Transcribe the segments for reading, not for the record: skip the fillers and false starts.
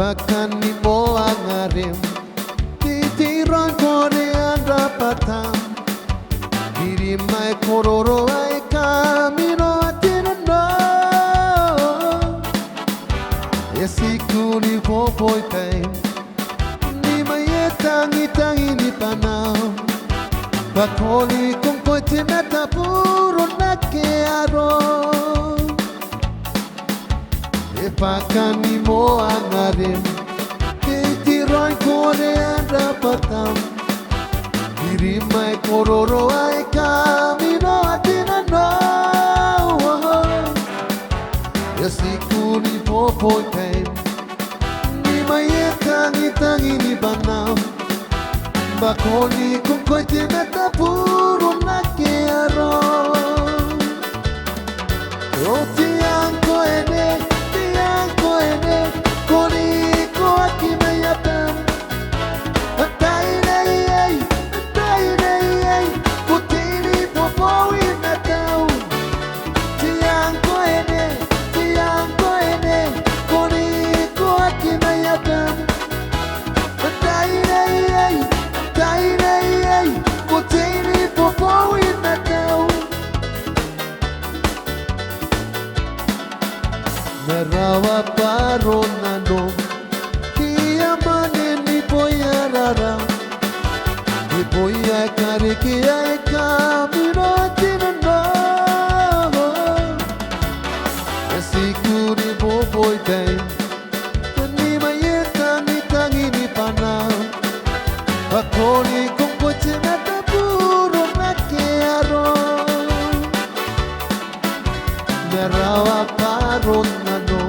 Pakani mo angarim titiran kore andrapatam diri mai kororo ai kamino atinano esikuni popoi pai ni mai tangi tangi ni panam pakoli kung koi timeta puro nake aro pakani mo angarim titiran kore andrapatam diri mai kororo ai kamino atinano esikuni popoi pai ni mai tangi tangi ni banam bakoli kung koi timeta puro nake aro roti anko ene Merawa paronano Kia mane ni boya rara Ni boya kare kia e kamino atinano Esikuri boboi pai Ni maye tangi ni panam Bakoni kung koche meta puro nake aro Merawa paronano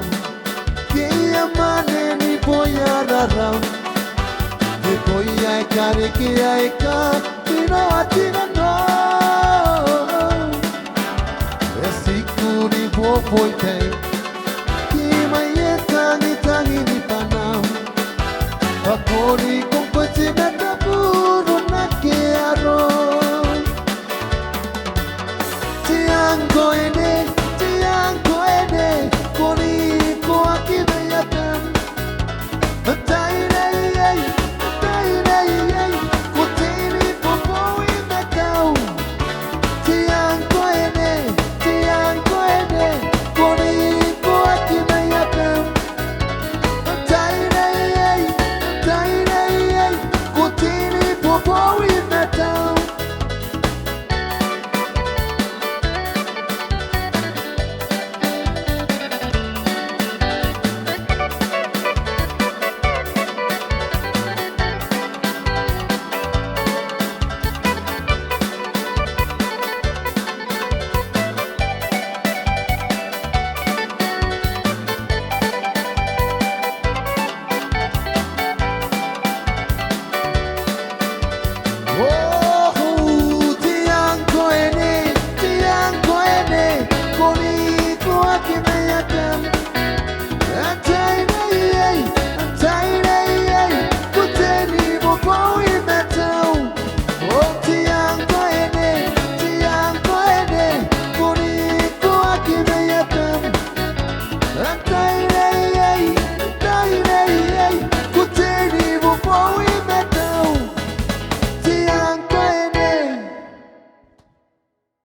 Ni boya kare kia e kamino atinano Esikuri popoi pai Ki mai tangi ni panam Pakori kung koche meta puro nake aro Tiango ene